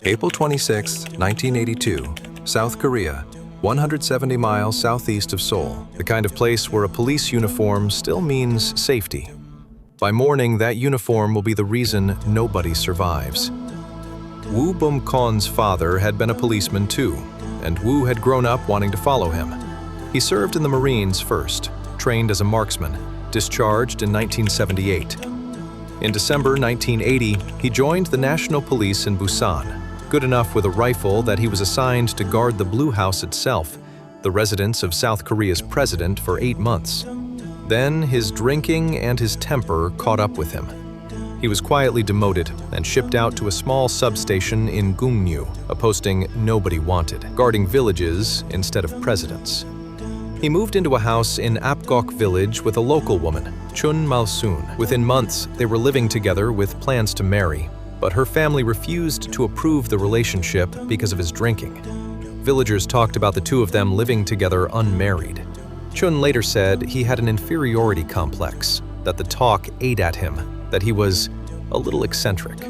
April 26, 1982, South Korea, 170 miles southeast of Seoul, the kind of place where a police uniform still means safety. By morning, that uniform will be the reason nobody survives. Woo Bum-kon's father had been a policeman too, and Woo had grown up wanting to follow him. He served in the Marines first, trained as a marksman, discharged in 1978. In December 1980, he joined the National Police in Busan, good enough with a rifle that he was assigned to guard the Blue House itself, the residence of South Korea's president, for 8 months. Then his drinking and his temper caught up with him. He was quietly demoted and shipped out to a small substation in Gungnu, a posting nobody wanted, guarding villages instead of presidents. He moved into a house in Apgok village with a local woman, Chun Mal-soon. Within months, they were living together with plans to marry, but her family refused to approve the relationship because of his drinking. Villagers talked about the two of them living together unmarried. Chun later said he had an inferiority complex, that the talk ate at him, that he was a little eccentric.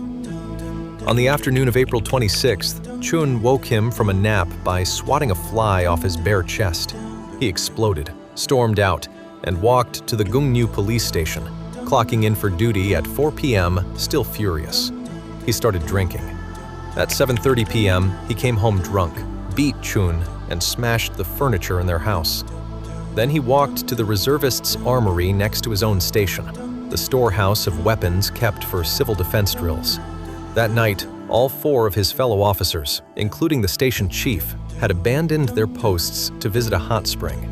On the afternoon of April 26th, Chun woke him from a nap by swatting a fly off his bare chest. He exploded, stormed out, and walked to the Gungnu police station, clocking in for duty at 4 p.m., still furious. He started drinking. At 7:30 p.m., he came home drunk, beat Chun, and smashed the furniture in their house. Then he walked to the reservists' armory next to his own station, the storehouse of weapons kept for civil defense drills. That night, all 4 of his fellow officers, including the station chief, had abandoned their posts to visit a hot spring.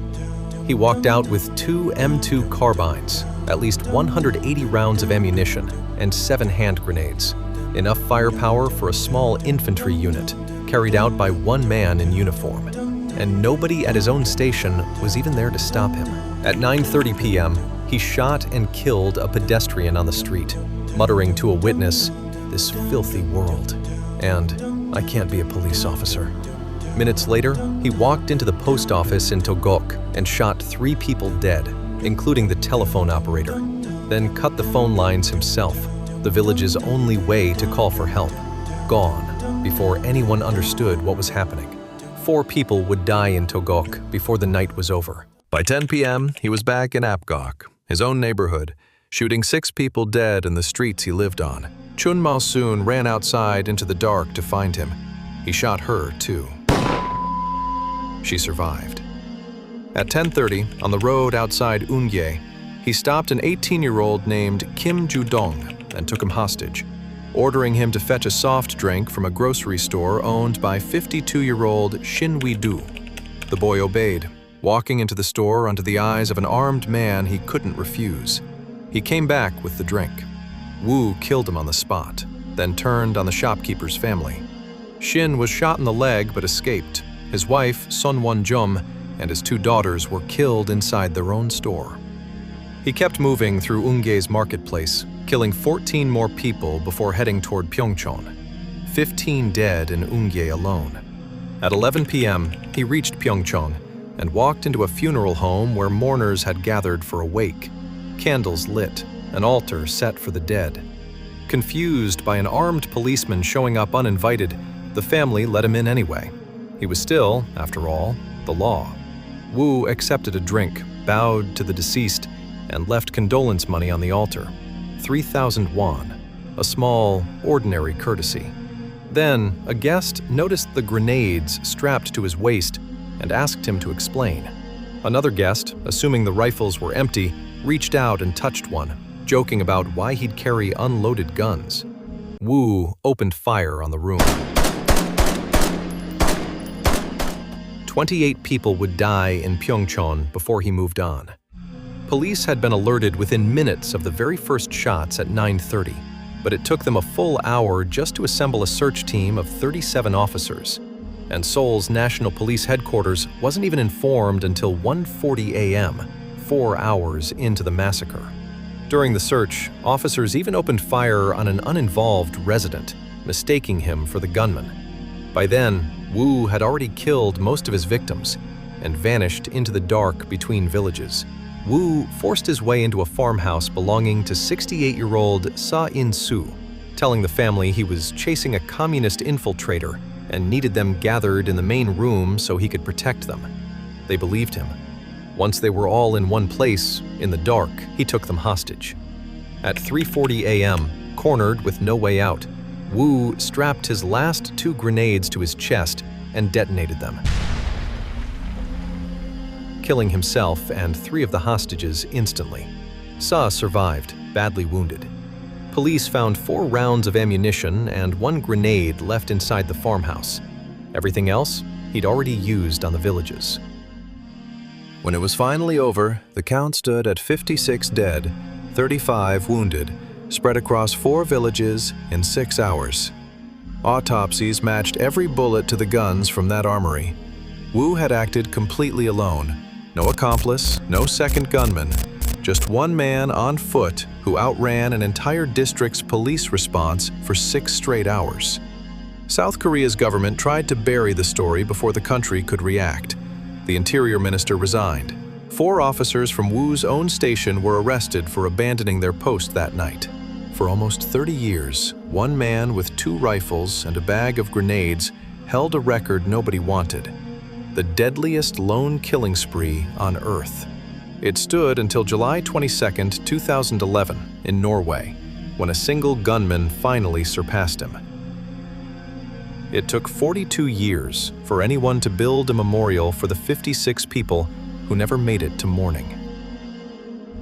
He walked out with 2 M2 carbines, at least 180 rounds of ammunition, and 7 hand grenades. Enough firepower for a small infantry unit, carried out by 1 man in uniform. And nobody at his own station was even there to stop him. At 9:30 p.m., he shot and killed a pedestrian on the street, muttering to a witness, "This filthy world," and "I can't be a police officer." Minutes later, he walked into the post office in Togok and shot 3 people dead, including the telephone operator, then cut the phone lines himself, the village's only way to call for help, gone before anyone understood what was happening. 4 people would die in Togok before the night was over. By 10 p.m., he was back in Apgok, his own neighborhood, shooting 6 people dead in the streets he lived on. Chun Mal-soon ran outside into the dark to find him. He shot her, too. She survived. At 10:30, on the road outside Eungae, he stopped an 18-year-old named Kim Ju-dong and took him hostage, ordering him to fetch a soft drink from a grocery store owned by 52-year-old Shin Wi-do. The boy obeyed, walking into the store under the eyes of an armed man he couldn't refuse. He came back with the drink. Woo killed him on the spot, then turned on the shopkeeper's family. Shin was shot in the leg but escaped. His wife, Son Won-jum, and his 2 daughters were killed inside their own store. He kept moving through Eungae's marketplace, killing 14 more people before heading toward Pyeongchon. 15 dead in Eungae alone. At 11 p.m., he reached Pyeongchon and walked into a funeral home where mourners had gathered for a wake. Candles lit, an altar set for the dead. Confused by an armed policeman showing up uninvited, the family let him in anyway. He was still, after all, the law. Woo accepted a drink, bowed to the deceased, and left condolence money on the altar. 3,000 won, a small, ordinary courtesy. Then, a guest noticed the grenades strapped to his waist and asked him to explain. Another guest, assuming the rifles were empty, reached out and touched one, joking about why he'd carry unloaded guns. Woo opened fire on the room. 28 people would die in Pyeongchon before he moved on. Police had been alerted within minutes of the very first shots at 9:30, but it took them a full hour just to assemble a search team of 37 officers. And Seoul's National Police Headquarters wasn't even informed until 1:40 a.m., 4 hours into the massacre. During the search, officers even opened fire on an uninvolved resident, mistaking him for the gunman. By then, Woo had already killed most of his victims and vanished into the dark between villages. Woo forced his way into a farmhouse belonging to 68-year-old Sa In-soo, telling the family he was chasing a communist infiltrator and needed them gathered in the main room so he could protect them. They believed him. Once they were all in one place, in the dark, he took them hostage. At 3:40 a.m., cornered with no way out, Wu strapped his last 2 grenades to his chest and detonated them, killing himself and 3 of the hostages instantly. Sa survived, badly wounded. Police found 4 rounds of ammunition and 1 grenade left inside the farmhouse. Everything else he'd already used on the villages. When it was finally over, the count stood at 56 dead, 35 wounded, spread across 4 villages in 6 hours. Autopsies matched every bullet to the guns from that armory. Wu had acted completely alone. No accomplice, no second gunman, just one man on foot who outran an entire district's police response for 6 straight hours. South Korea's government tried to bury the story before the country could react. The Interior Minister resigned. 4 officers from Wu's own station were arrested for abandoning their post that night. For almost 30 years, one man with 2 rifles and a bag of grenades held a record nobody wanted: the deadliest lone killing spree on Earth. It stood until July 22, 2011, in Norway, when a single gunman finally surpassed him. It took 42 years for anyone to build a memorial for the 56 people who never made it to mourning.